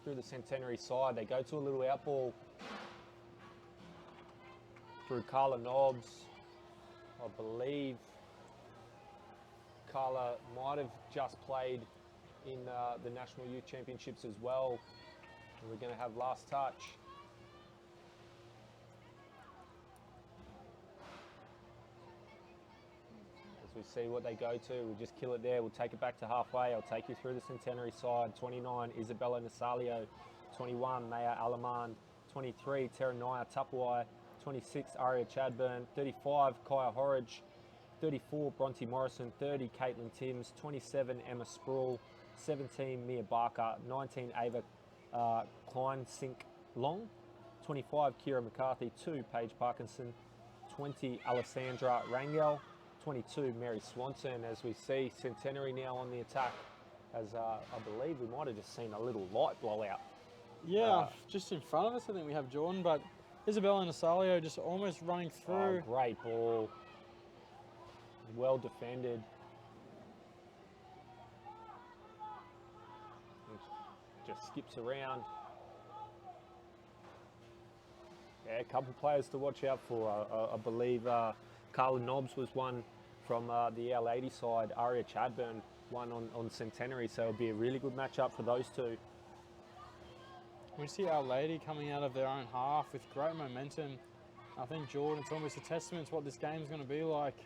through the Centenary side. They go to a little out ball through Carla Nobbs. I believe Carla might have just played in the National Youth Championships as well. And we're going to have last touch. As we see what they go to, we'll just kill it there. We'll take it back to halfway. I'll take you through the Centenary side. 29, Isabella Nasalio. 21, Maya Alaman. 23, Teranaya Tapuai. 26, Aria Chadburn. 35, Kaya Horridge. 34, Bronte Morrison. 30, Caitlin Timms. 27, Emma Sproul. 17, Mia Barker. 19, Ava Klein-Sink Long. 25, Kira McCarthy. 2, Paige Parkinson. 20, Alessandra Rangel. 22, Mary Swanson. As we see Centenary now on the attack, as I believe we might have just seen a little light blow out. Yeah, just in front of us I think we have Jordan, but Isabella Nasalio just almost running through. Oh, great ball. Well defended. Just skips around. Yeah, a couple players to watch out for. I believe Carla Nobbs was one from the Our Lady side. Aria Chadburn one on Centenary, so it'll be a really good matchup for those two. We see Our Lady coming out of their own half with great momentum. I think Jordan, it's almost a testament to what this game's going to be like.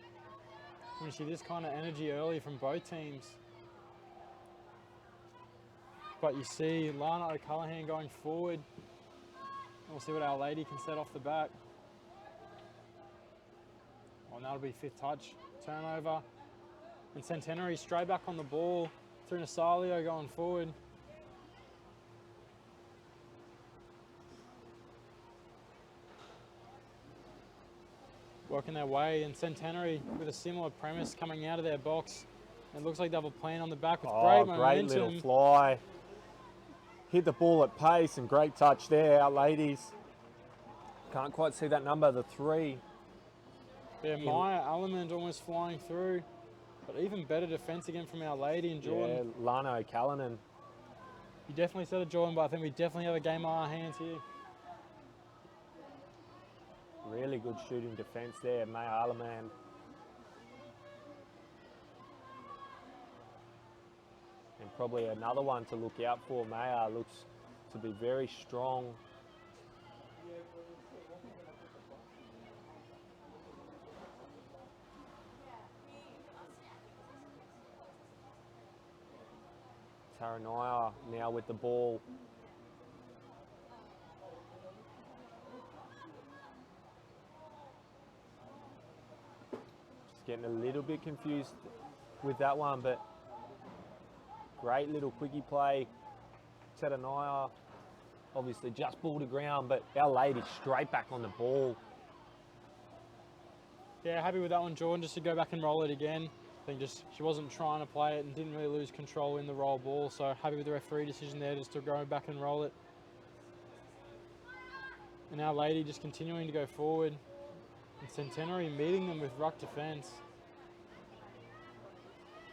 When you see this kind of energy early from both teams. But you see Lana O'Callaghan going forward. We'll see what Our Lady can set off the bat. Oh, and that'll be fifth touch. Turnover. And Centenary straight back on the ball through Nasalio going forward. Working their way, and Centenary with a similar premise coming out of their box. It looks like they have a plan on the back with great momentum. Great little fly. Hit the ball at pace and great touch there, our ladies. Can't quite see that number, the 3. Yeah, Maya Allemand almost flying through. But even better defence again from Our Lady and Jordan. Yeah, Lana O'Callaghan. You definitely said it, Jordan, but I think we definitely have a game on our hands here. Really good shooting defence there, Maya Allemand. And probably another one to look out for. Maya looks to be very strong. Taranaya now with the ball. Just getting a little bit confused with that one, but great little quickie play. Taranaya obviously just ball to ground, but Our Lady straight back on the ball. Yeah, happy with that one, Jordan, just to go back and roll it again. I think just she wasn't trying to play it and didn't really lose control in the roll ball, so happy with the referee decision there just to go back and roll it. And Our Lady just continuing to go forward. And Centenary meeting them with ruck defence.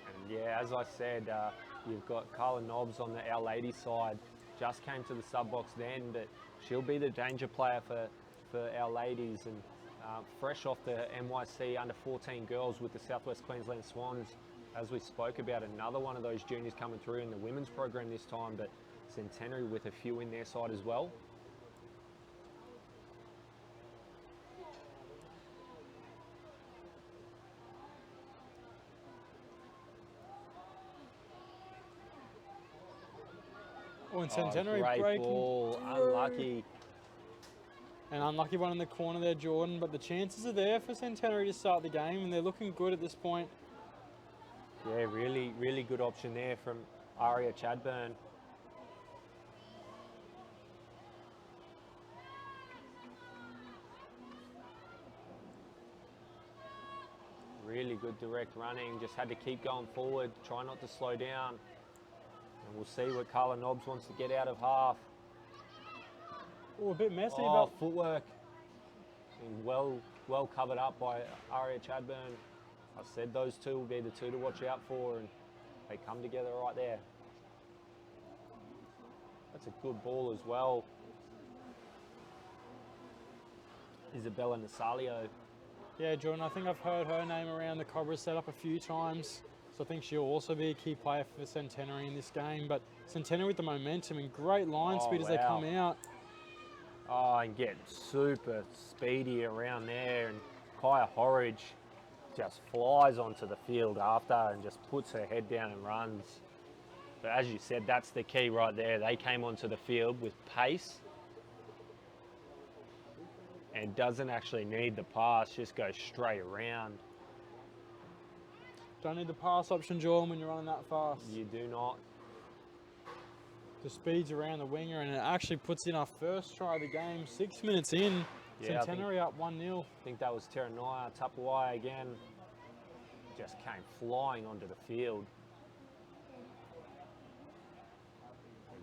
And yeah, as I said, you've got Carla Nobbs on the Our Lady side. Just came to the sub box then, but she'll be the danger player for Our Ladies. And fresh off the NYC under 14 girls with the Southwest Queensland Swans, as we spoke about, another one of those juniors coming through in the women's program this time, but Centenary with a few in their side as well. Oh, and Centenary great breaking ball, through. unlucky. An unlucky one in the corner there, Jordan, but the chances are there for Centenary to start the game, and they're looking good at this point. Yeah, really, really good option there from Aria Chadburn. Really good direct running, just had to keep going forward, try not to slow down. And we'll see what Carla Nobbs wants to get out of half. Oh, a bit messy, but but footwork. And well covered up by Aria Chadburn. I said those two will be the two to watch out for, and they come together right there. a That's a good ball as well. Isabella Nasalio. Yeah, Jordan, I think I've heard her name around the Cobra setup a few times. So I think she'll also be a key player for Centenary in this game. But Centenary with the momentum and great line speed as they come out. Oh, and get super speedy around there. And Kaya Horridge just flies onto the field after and just puts her head down and runs. But as you said, that's the key right there. They came onto the field with pace and doesn't actually need the pass, just goes straight around. Don't need the pass option, Jordan, when you're running that fast. You do not. The speed's around the winger, and it actually puts in our first try of the game. 6 minutes in, Yeah, Centenary up 1-0. I think that was Terenaya. Tapawai again just came flying onto the field.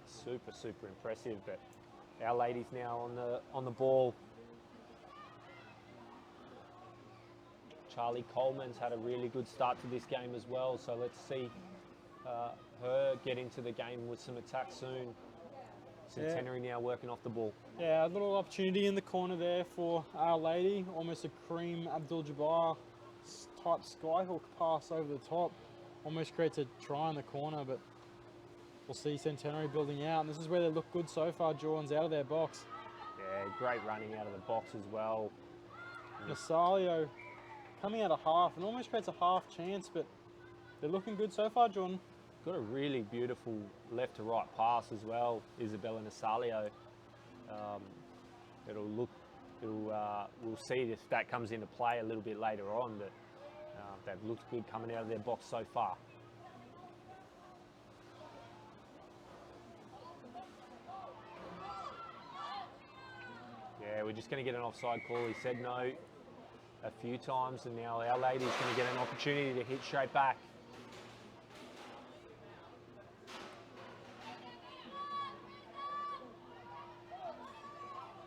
It's super, super impressive. But our ladies now on the ball. Charlie Coleman's had a really good start to this game as well, so let's see her get into the game with some attack soon. Centenary now working off the ball. Yeah, a little opportunity in the corner there for Our Lady. Almost a Kareem Abdul-Jabbar type skyhook pass over the top. Almost creates a try in the corner, but we'll see Centenary building out. And this is where they look good so far. Jordan's out of their box. Yeah, great running out of the box as well. Nasalio coming out of half and almost creates a half chance, but they're looking good so far, Jordan. Got a really beautiful left to right pass as well, Isabella Nasalio. We'll see if that comes into play a little bit later on, but they've looked good coming out of their box so far. Yeah, we're just going to get an offside call. He said no a few times, and now Our Lady's going to get an opportunity to hit straight back.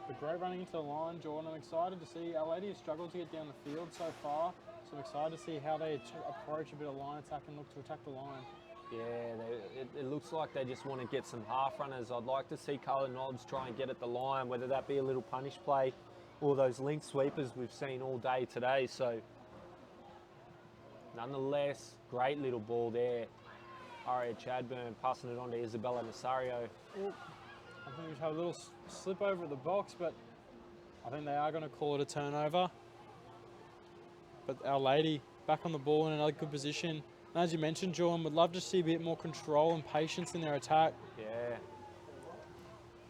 But great running into the line, Jordan. I'm excited to see Our Lady has struggled to get down the field so far, so I'm excited to see how they approach a bit of line attack and look to attack the line. Yeah, it looks like they just want to get some half runners. I'd like to see Carla Nobbs try and get at the line, whether that be a little punish play or those link sweepers we've seen all day today. So, nonetheless, great little ball there. Aria Chadburn passing it on to Isabella Nasario. Ooh, I think we've had a little slip over at the box, but I think they are going to call it a turnover. But Our Lady back on the ball in another good position. And as you mentioned, Jordan, would love to see a bit more control and patience in their attack. Yeah.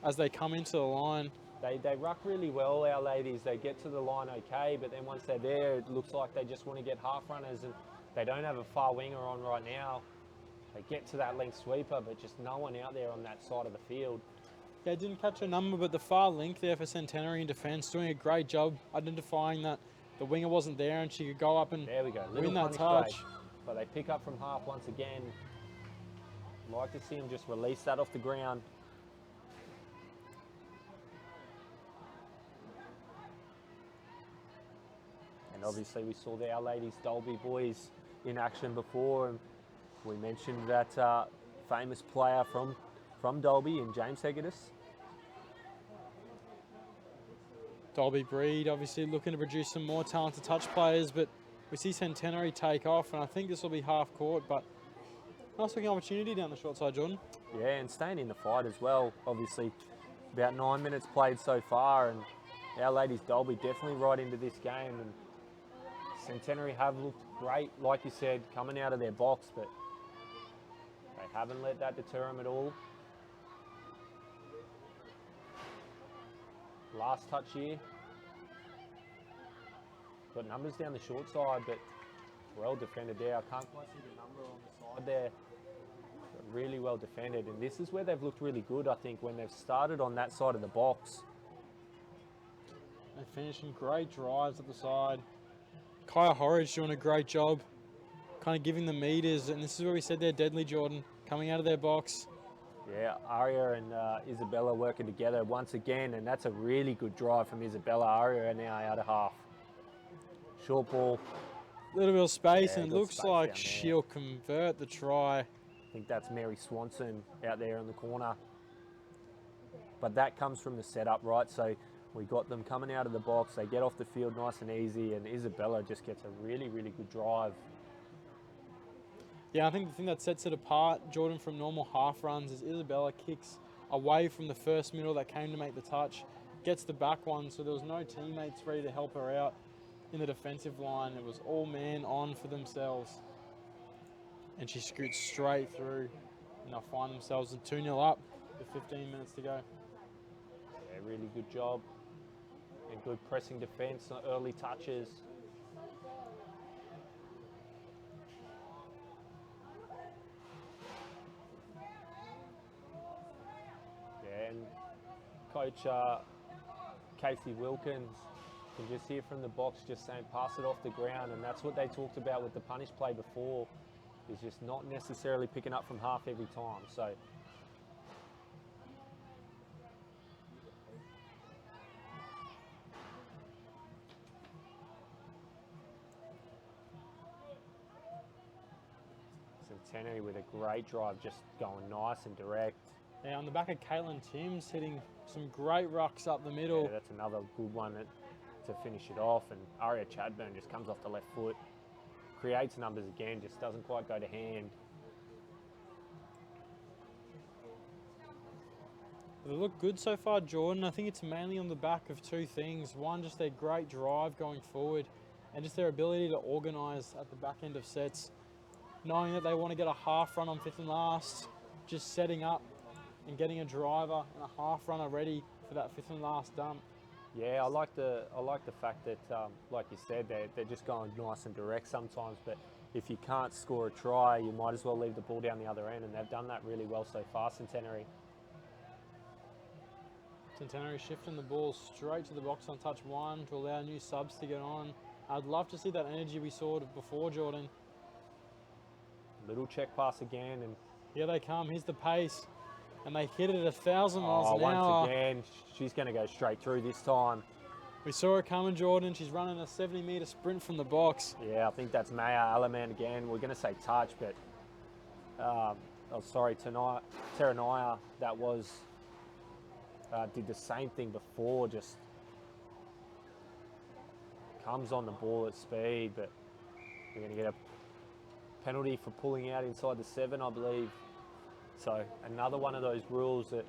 As they come into the line. They ruck really well, Our Ladies. They get to the line okay, but then once they're there, it looks like they just want to get half runners, and they don't have a far winger on right now. They get to that link sweeper, but just no one out there on that side of the field. Yeah, didn't catch a number, but the far link there for Centenary in defence, doing a great job identifying that the winger wasn't there and she could go up and there we go. win that touch. Play. But they pick up from half once again. Like to see him just release that off the ground. And obviously we saw the Our Ladies Dalby boys in action before, and we mentioned that famous player from Dalby in James Hegedus. Dalby breed, obviously looking to produce some more talented touch players, but we see Centenary take off, and I think this will be half court, but nice looking opportunity down the short side, Jordan. Yeah, and staying in the fight as well. Obviously, about 9 minutes played so far, and Our Ladies Dalby definitely right into this game. And Centenary have looked great, like you said, coming out of their box, but they haven't let that deter them at all. Last touch here. Got numbers down the short side, but well defended there. I can't quite see the number on the side there. But really well defended, and this is where they've looked really good, I think, when they've started on that side of the box. They're finishing great drives at the side. Kaya Horridge doing a great job, kind of giving the meters, and this is where we said they're deadly, Jordan, coming out of their box. Yeah, Aria and Isabella working together once again, and that's a really good drive from Isabella. Aria now out of half. Short ball. A little bit of space, Yeah, and it good looks space like down there. she'll convert the try. I think that's Mary Swanson out there in the corner. but that comes from the setup, right? So we got them coming out of the box, they get off the field nice and easy, and Isabella just gets a really, really good drive. Yeah, I think the thing that sets it apart, Jordan, from normal half runs is Isabella kicks away from the first middle that came to make the touch, gets the back one, so there was no teammates ready to help her out in the defensive line. It was all man on for themselves. And she scoots straight through, and they'll find themselves 2-0 up with 15 minutes to go. Yeah, really good job. And good pressing defence, early touches. Yeah, and Coach Casey Wilkins can just hear from the box just saying pass it off the ground, and that's what they talked about with the punish play before, is just not necessarily picking up from half every time. So Centenary with a great drive, just going nice and direct. Yeah, on the back of Caitlin Timms hitting some great rucks up the middle. Yeah, that's another good one to finish it off. And Aria Chadburn just comes off the left foot, creates numbers again, just doesn't quite go to hand. They look good so far, Jordan. I think it's mainly on the back of two things. One, just their great drive going forward, and just their ability to organise at the back end of sets. Knowing that they want to get a half run on fifth and last, just setting up and getting a driver and a half runner ready for that fifth and last dump. Yeah, I like the fact that, like you said, they're just going nice and direct sometimes. But if you can't score a try, you might as well leave the ball down the other end, and they've done that really well so far, Centenary. Centenary shifting the ball straight to the box on touch one to allow new subs to get on. I'd love to see that energy we saw before, Jordan. Little check pass again, and here they come. Here's the pace, and they hit it at 1,000 miles an hour. Once again, she's going to go straight through this time. We saw her coming, Jordan. She's running a 70-metre sprint from the box. Yeah, I think that's Maya Alaman again. We're going to say touch, but Teranaya, that was did the same thing before. Just comes on the ball at speed, but we're going to get a penalty for pulling out inside the 7, I believe. So another one of those rules that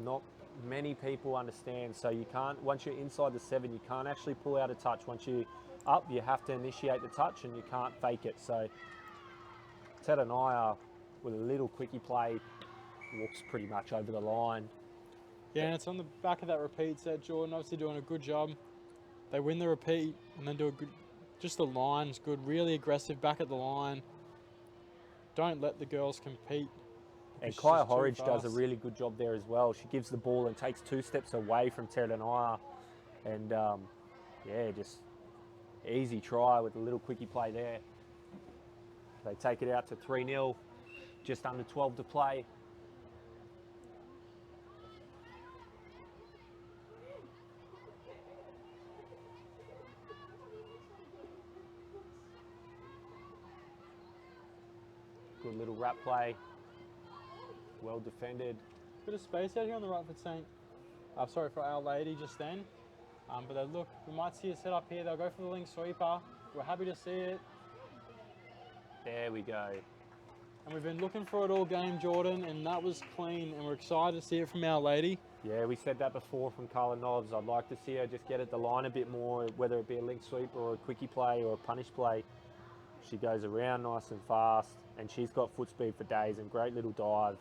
not many people understand. So you can't, once you're inside the 7, you can't actually pull out a touch. Once you're up, you have to initiate the touch, and you can't fake it. So Teranaya, with a little quickie play, walks pretty much over the line. Yeah, and it's on the back of that repeat set, Jordan. Obviously doing a good job. They win the repeat and then do a good, just the line's good, really aggressive back at the line. Don't let the girls compete. And Kaya Horridge does a really good job there as well. She gives the ball and takes 2 steps away from Teranaya. And yeah, just easy try with a little quickie play there. They take it out to 3-0, just under 12 to play. Good little wrap play, well defended. Bit of space out here on the right for for Our Lady just then. But they look, we might see a set up here. They'll go for the link sweeper. We're happy to see it. There we go. And we've been looking for it all game, Jordan, and that was clean, and we're excited to see it from Our Lady. Yeah, we said that before from Carla Nobbs. I'd like to see her just get at the line a bit more, whether it be a link sweep or a quickie play or a punish play. She goes around nice and fast, and she's got foot speed for days and great little dive.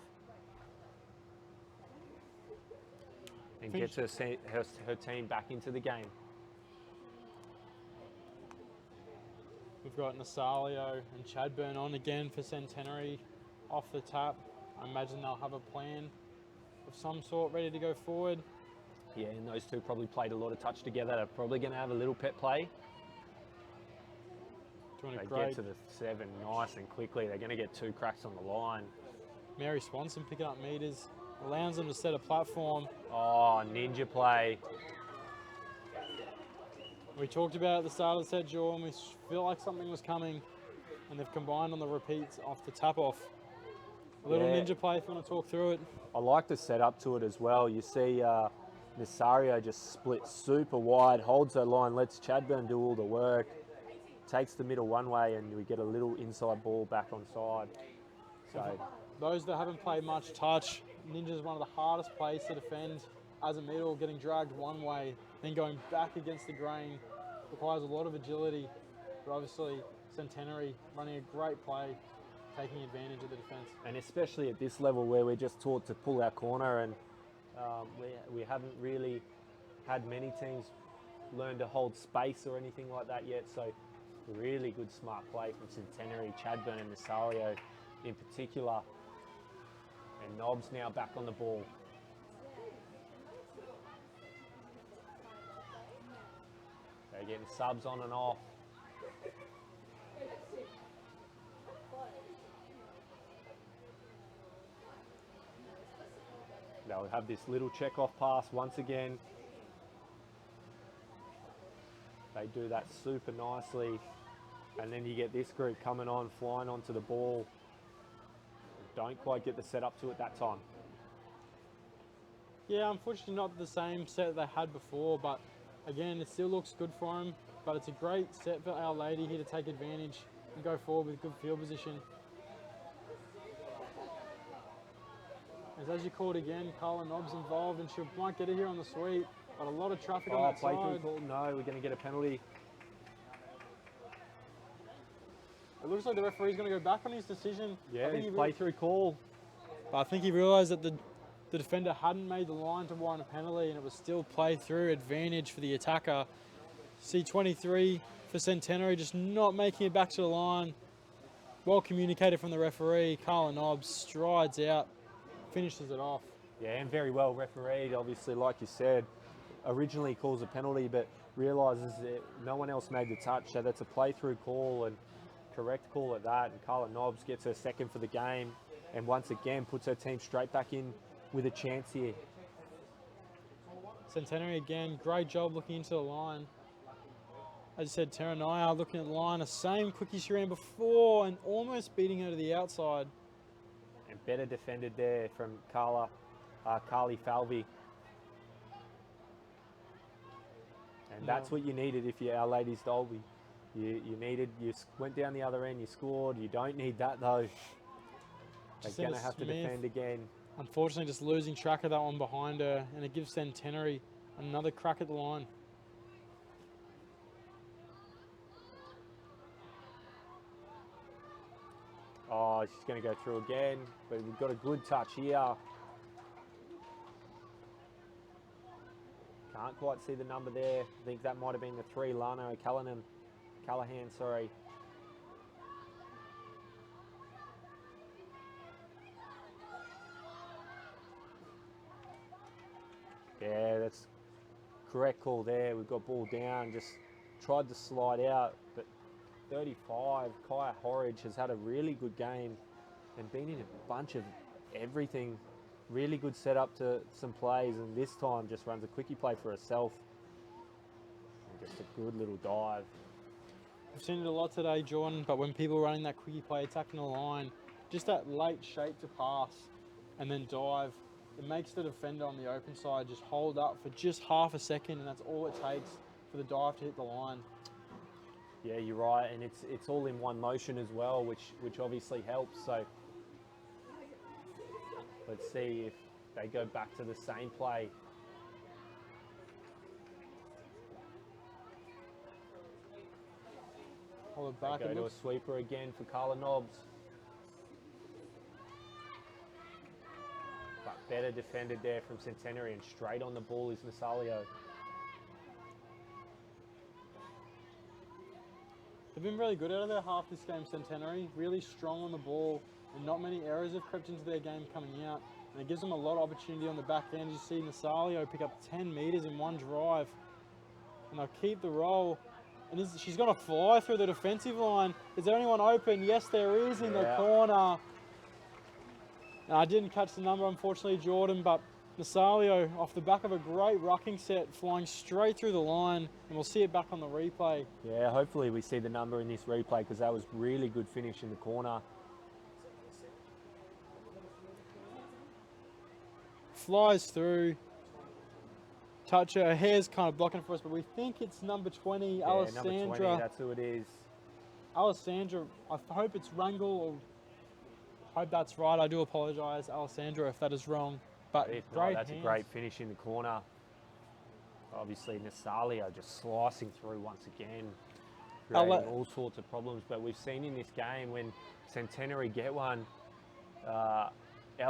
And gets her team back into the game. We've got Nasalio and Chadburn on again for Centenary off the tap. I imagine they'll have a plan of some sort ready to go forward. Yeah, and those two probably played a lot of touch together. They're probably going to have a little pet play. They get to the 7 nice and quickly. They're going to get 2 cracks on the line. Mary Swanson picking up meters, allows them to set a platform. Oh, ninja play. We talked about at the start of the set, Jordan. We feel like something was coming, and they've combined on the repeats off the tap off. A little Yeah. ninja play if you want to talk through it. I like the setup to it as well. You see Nasario just splits super wide, holds her line, lets Chadburn do all the work, takes the middle one way, and we get a little inside ball back on side. So Those that haven't played much touch, Ninja's one of the hardest plays to defend as a middle, getting dragged one way, then going back against the grain. Requires a lot of agility, but obviously Centenary running a great play, taking advantage of the defence. and especially at this level where we're just taught to pull our corner, and we haven't really had many teams learn to hold space or anything like that yet. So really good smart play from Centenary, Chadburn and Nasario in particular. And Nobbs now back on the ball. They're getting subs on and off. They'll have this little check-off pass once again. They do that super nicely. And then you get this group coming on, flying onto the ball. Don't quite get the setup to it that time. Yeah, unfortunately not the same set they had before, but again, it still looks good for them. But it's a great set for Our Lady here to take advantage and go forward with good field position. As you called again, Carla Nobbs involved, and she might get it here on the sweep, but a lot of traffic on that play side. through call. No, we're going to get a penalty. It looks like the referee's going to go back on his decision. Yeah, his play through call. But I think he realised that the defender hadn't made the line to warrant a penalty, and it was still play through advantage for the attacker. C23 for Centenary, just not making it back to the line. Well communicated from the referee. Carla Nobbs strides out, finishes it off. Yeah, and very well refereed. Obviously, like you said, originally calls a penalty, but realises that no one else made the touch, so that's a play-through call and correct call at that. And Carla Nobbs gets her second for the game, and once again puts her team straight back in with a chance here. Centenary again, great job looking into the line. As I said, Terranaya looking at the line, the same quickie she ran before and almost beating her to the outside. And better defended there from Carly Falvey. And that's what you needed if you're Our Ladies Dalby. You went down the other end, you scored. You don't need that though. They're going to have to defend again. Unfortunately, just losing track of that one behind her, and it gives Centenary another crack at the line. Oh, she's going to go through again, but we've got a good touch here. Can't quite see the number there. I think that might have been the 3, Lana Callahan, sorry. Yeah, that's correct call there. We've got ball down, just tried to slide out, but 35, Kaya Horridge has had a really good game and been in a bunch of everything. Really good setup to some plays, and this time just runs a quickie play for herself. And just a good little dive. We've seen it a lot today, Jordan, but when people are running that quickie play, attacking the line, just that late shape to pass and then dive, it makes the defender on the open side just hold up for just half a second, and that's all it takes for the dive to hit the line. Yeah, you're right, and it's all in one motion as well, which obviously helps. So let's see if they go back to the same play. Hold it back. They go to a sweeper again for Carla Nobbs. But better defended there from Centenary, and straight on the ball is Nasalio. They've been really good out of their half this game, Centenary. Really strong on the ball, and not many errors have crept into their game coming out. And it gives them a lot of opportunity on the back end. You see Nasalio pick up 10 metres in one drive. And they'll keep the roll. And she's going to fly through the defensive line. Is there anyone open? Yes, there is in the corner. Now, I didn't catch the number, unfortunately, Jordan, but Nasalio, off the back of a great rucking set, flying straight through the line, and we'll see it back on the replay. Yeah, hopefully we see the number in this replay, because that was really good finish in the corner. flies through. Touch her hair's kind of blocking for us, but we think it's number 20, Yeah, Alessandra. number 20, that's who it is. Alessandra, I hope it's Rangel, or hope that's right. I do apologise, Alessandra, if that is wrong. But If great not, that's hands. a great finish in the corner. Obviously, Nasalio just slicing through once again, creating all sorts of problems. But we've seen in this game when Centenary get one, Our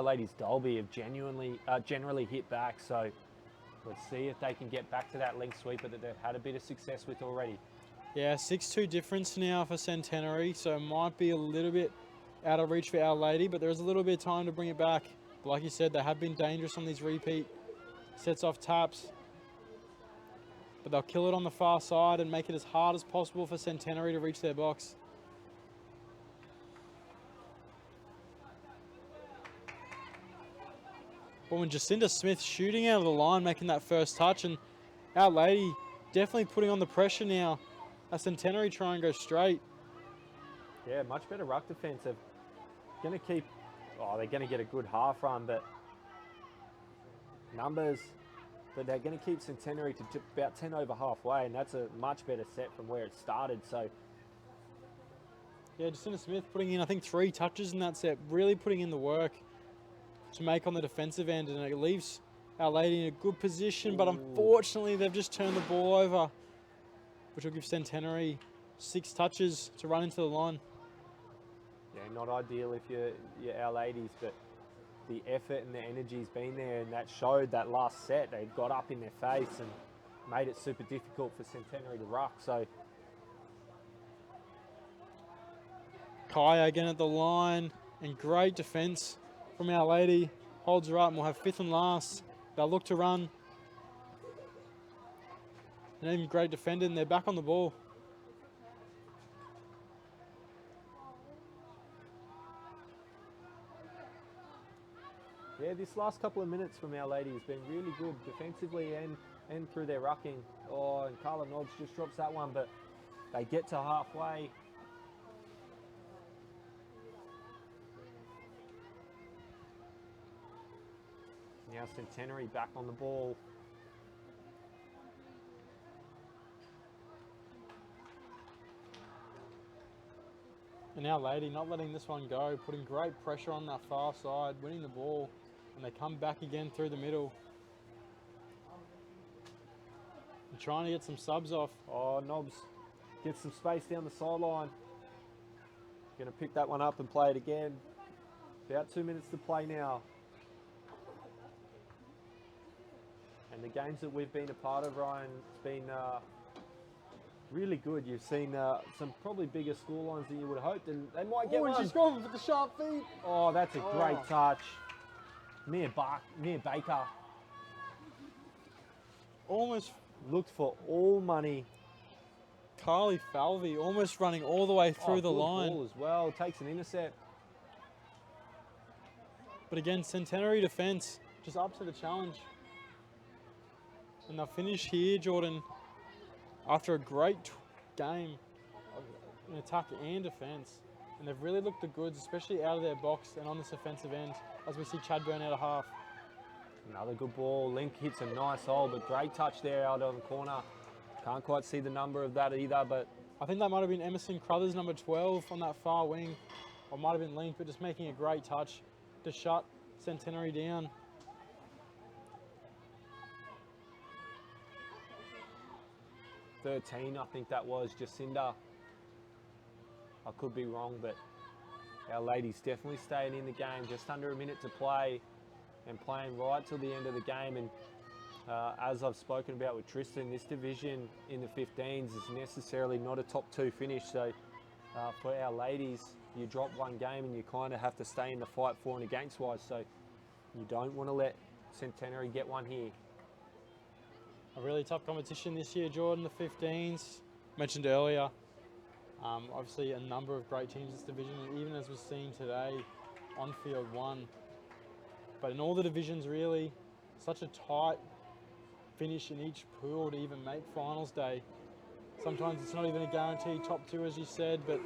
Ladies Dalby have generally hit back. So let's see if they can get back to that link sweeper that they've had a bit of success with already. Yeah, 6-2 difference now for Centenary, so it might be a little bit out of reach for Our Lady, but there's a little bit of time to bring it back. But like you said, they have been dangerous on these repeat sets off taps. But they'll kill it on the far side and make it as hard as possible for Centenary to reach their box. But when Jacinda Smith shooting out of the line, making that first touch, and Our Lady definitely putting on the pressure now. A Centenary try and go straight. Yeah, much better ruck defence. They're going to keep, they're going to get a good half run, but numbers, but they're going to keep Centenary to about 10 over halfway, and that's a much better set from where it started. So, yeah, Jacinda Smith putting in, I think, 3 touches in that set, really putting in the work to make on the defensive end, and it leaves Our Lady in a good position, but unfortunately they've just turned the ball over, which will give Centenary 6 touches to run into the line. yeah, not ideal if you're Our Ladies, but the effort and the energy's been there, and that showed that last set. They got up in their face and made it super difficult for Centenary to ruck. So Kaya again at the line, and great defence from Our Lady. Holds her up, and we'll have 5th and last. They'll look to run. And even great defending, they're back on the ball. yeah, this last couple of minutes from Our Lady has been really good defensively and through their rucking. And Carla Nobbs just drops that one, but they get to halfway. Now Centenary back on the ball. And Our Lady not letting this one go, putting great pressure on that far side, winning the ball, and they come back again through the middle. And trying to get some subs off. Oh, Nobbs gets some space down the sideline. Going to pick that one up and play it again. About 2 minutes to play now. And the games that we've been a part of, Ryan, it's been really good. You've seen some probably bigger scorelines than you would have hoped, and they might get one. She's gone for the sharp feet. Oh, that's a great touch. Mia Baker Almost looked for all money. Carly Falvey almost running all the way through the good line. ball as well. Takes an intercept. But again, Centenary defence just up to the challenge. And they'll finish here, Jordan, after a great game in attack and defence. And they've really looked the goods, especially out of their box and on this offensive end, as we see Chadburn out of half. Another good ball. Link hits a nice hole, but great touch there out on the corner. Can't quite see the number of that either, but I think that might have been Emerson Crothers, number 12, on that far wing. Or might have been Link, but just making a great touch to shut Centenary down. .13, I think that was Jacinda. I could be wrong, but Our Ladies definitely staying in the game. Just under a minute to play and playing right till the end of the game. And as I've spoken about with Tristan, this division in the 15s is necessarily not a top 2 finish. So for Our Ladies, you drop one game and you kind of have to stay in the fight for and against wise. So you don't want to let Centenary get one here. A really tough competition this year, Jordan, the 15s. Mentioned earlier, obviously a number of great teams in this division, and even as we've seen today, on field 1. But in all the divisions, really, such a tight finish in each pool to even make finals day. Sometimes it's not even a guaranteed top 2, as you said, but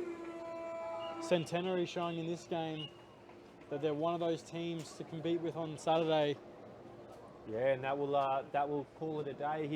Centenary showing in this game that they're one of those teams to compete with on Saturday. Yeah, and that will call it a day here.